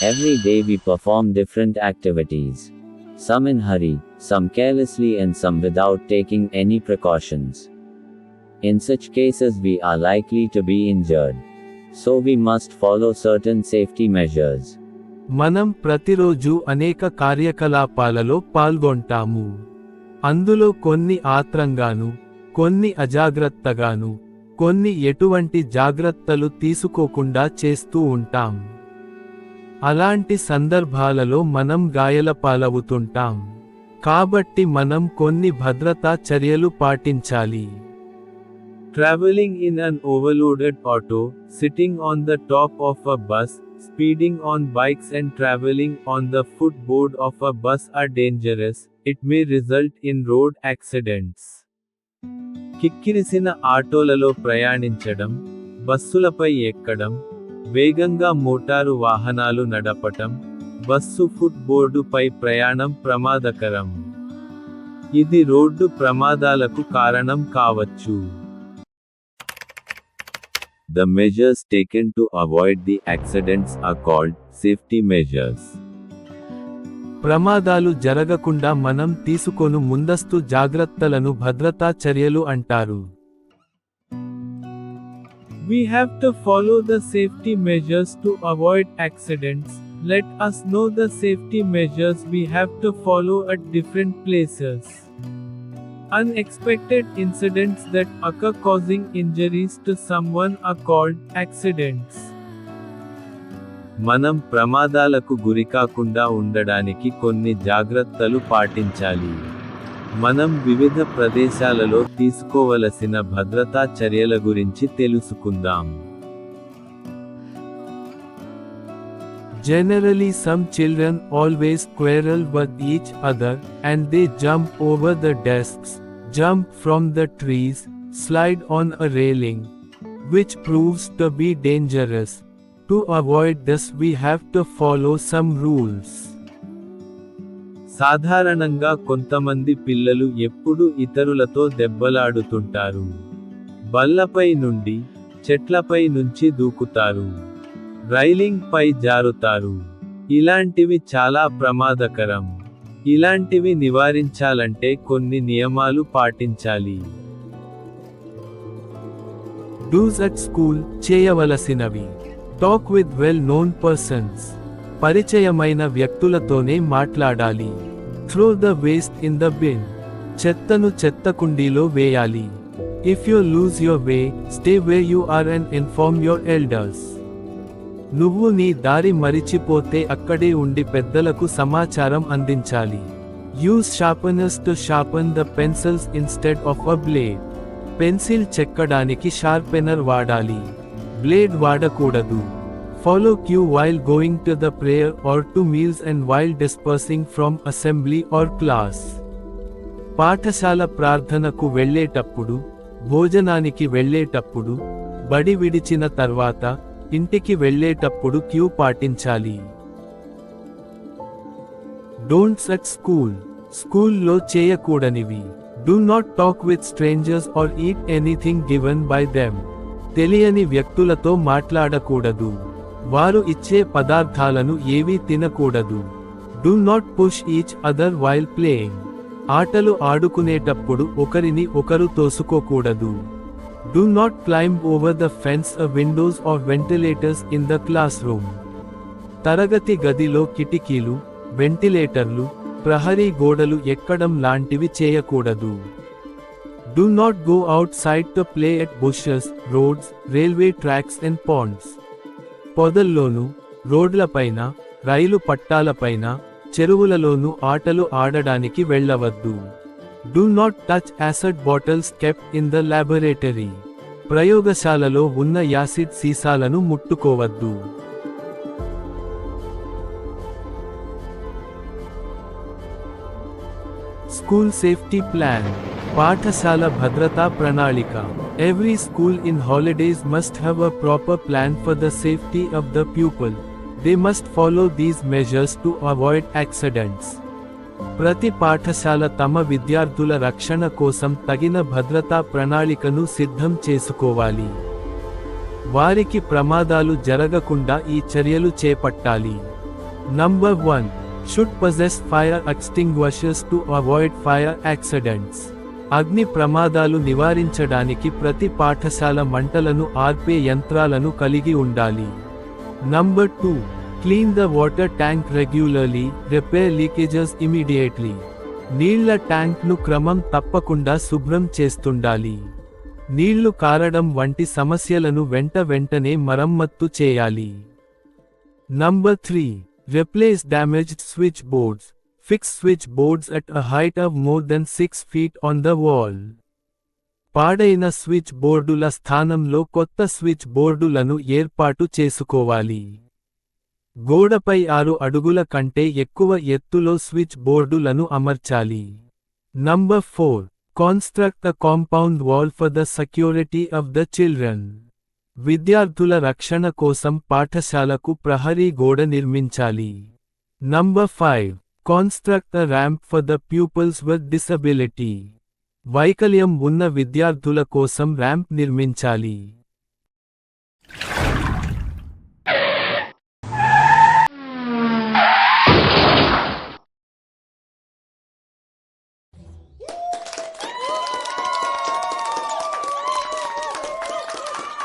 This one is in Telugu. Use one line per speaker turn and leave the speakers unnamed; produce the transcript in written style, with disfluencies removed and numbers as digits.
Every day we perform different activities. Some in hurry, some carelessly, and some without taking any precautions. In such cases, we are likely to be injured. So we must follow certain safety measures.
మనం ప్రతిరోజు అనేక కార్యకలాపాలలో పాల్గొంటాము. అందులో కొన్ని ఆత్రంగాను, కొన్ని అజాగ్రత్తగాను, కొన్ని ఎటువంటి జాగ్రత్తలు తీసుకోకుండా చేస్తూ ఉంటాం. అలాంటి సందర్భాలలో మనం గాయాలపాలవుతుంటాం. కాబట్టి మనం కొన్ని భద్రతా చర్యలు పాటించాలి.
Traveling in an overloaded auto, sitting on the top of a bus, speeding on bikes and traveling on the footboard of a bus are dangerous. It may result in road accidents. కిక్కిరిసిన ఆటోలలో ప్రయాణించడం, బస్సులపై ఎక్కడం, వేగంగా మోటారు వాహనాలు నడపటం, బస్సు ఫుట్బోర్డుపై ప్రయాణం ప్రమాదకరం. ఇది రోడ్డు ప్రమాదాలకు కారణం కావచ్చు. The measures taken to avoid the accidents are called safety measures.
ప్రమాదాలు జరగకుండా మనం తీసుకొను ముందస్తు జాగ్రత్తలను భద్రతా చర్యలు అంటారు.
We have to follow the safety measures to avoid accidents. Let us know the safety measures we have to follow at different places. Unexpected incidents that occur causing injuries to someone are called accidents. మనం ప్రమాదాలకు గురికాకుండా ఉండడానికి కొన్ని జాగ్రత్తలు పాటించాలి. మనం వివిధ ప్రదేశాలలో తీసుకోవలసిన భద్రతా చర్యల గురించి తెలుసుకుందాం.
Generally, some children always quarrel with each other, and they jump over the desks, jump from the trees, slide on a railing, which proves to be dangerous. To avoid this, we have to follow some rules.
సాధారణంగా కొంతమంది పిల్లలు ఎప్పుడూ ఇతరులతో దెబ్బలాడుతుంటారు. బల్లపై నుండి, చెట్లపై నుంచి దూకుతారు. రైలింగ్ పై జారుతారు. ఇలాంటివి చాలా ప్రమాదకరం. ఇలాంటివి నివారించాలంటే కొన్ని నియమాలు పాటించాలి.
Do's at school చేయవలసినవి. Talk with well known persons. పరిచయమైన వ్యక్తులతోనే మాట్లాడాలి. Throw the waste in the bin. చెత్తను చెత్తకుండీలో వేయాలి. If you lose your way, stay where you are and inform your elders. నువ్వు నీ దారి మరిచిపోతే అక్కడే ఉండి పెద్దలకు సమాచారం అందించాలి. Use sharpeners to sharpen the pencils instead of a blade. Pencil చెక్కడానికి షార్పెనర్ వాడాలి. బ్లేడ్ వాడకూడదు. Follow queue while going to the prayer or to meals and while dispersing from assembly or class. పాఠశాల ప్రార్థనకు వెళ్ళేటప్పుడు, భోజనానికి వెళ్ళేటప్పుడు, బడి విడిచిన తర్వాత, ఇంటికి వెళ్ళేటప్పుడు క్యూ పాటించాలి. Don'ts at school. స్కూల్లో చేయకూడనివి. Do not talk with strangers or eat anything given by them. తెలియని వ్యక్తులతో మాట్లాడకూడదు. వారు ఇచ్చే పదార్థాలను ఏవీ తినకూడదు. Do not push each other while playing. ఆటలు ఆడుకునేటప్పుడు ఒకరిని ఒకరు తోసుకోకూడదు. Do not climb over the fence, windows or ventilators in the classroom. తరగతి గదిలో కిటికీలు, వెంటిలేటర్లు, ప్రహరీ గోడలు ఎక్కడం లాంటివి చేయకూడదు. Do not go outside to play at bushes, roads, railway tracks and ponds. పొదల్లోనూ, రోడ్లపైన, రైలు పట్టాలపైన, చెరువులలోనూ ఆటలు ఆడడానికి వెళ్ళవద్దు. Do not touch acid bottles kept in the laboratory. ప్రయోగశాలలో ఉన్న యాసిడ్ సీసాలను ముట్టుకోవద్దు. School safety plan. పాఠశాల భద్రతా ప్రణాళిక. Every school in holidays must have a proper plan for the safety of the pupil. They must follow these measures to avoid accidents. ప్రతి పాఠశాల తమ విద్యార్థుల రక్షణ కోసం తగిన భద్రతా ప్రణాళికను సిద్ధం చేసుకోవాలి. వారికి ప్రమాదాలు జరగకుండా ఈ చర్యలు చేపట్టాలి. Number 1. Should possess fire extinguishers to avoid fire accidents. అగ్ని ప్రమాదాలు నివారించడానికి ప్రతి పాఠశాల మంటలను ఆర్పే యంత్రాలను కలిగి ఉండాలి. Number 2. Clean the water tank regularly, repair leakages immediately. నీళ్ల ట్యాంక్ను క్రమం తప్పకుండా శుభ్రం చేస్తుండాలి. నీళ్లు కారడం వంటి సమస్యలను వెంటనే మరమ్మత్తు చేయాలి. Number 3. Replace damaged switchboards. Fix switchboards at a height of more than 6 feet on the wall. పాడైన స్విచ్ బోర్డుల స్థానంలో కొత్త స్విచ్ బోర్డులను ఏర్పాటు చేసుకోవాలి. గోడపై 6 అడుగుల కంటే ఎక్కువ ఎత్తులో స్విచ్ బోర్డులను అమర్చాలి. Number 4. Construct a compound wall for the security of the children. విద్యార్థుల రక్షణ కోసం పాఠశాలకు ప్రహరీ గోడ నిర్మించాలి. Number 5. Construct a ramp for the pupils with disability. వైకల్యం ఉన్న విద్యార్థుల కోసం ర్యాంప్ నిర్మించాలి.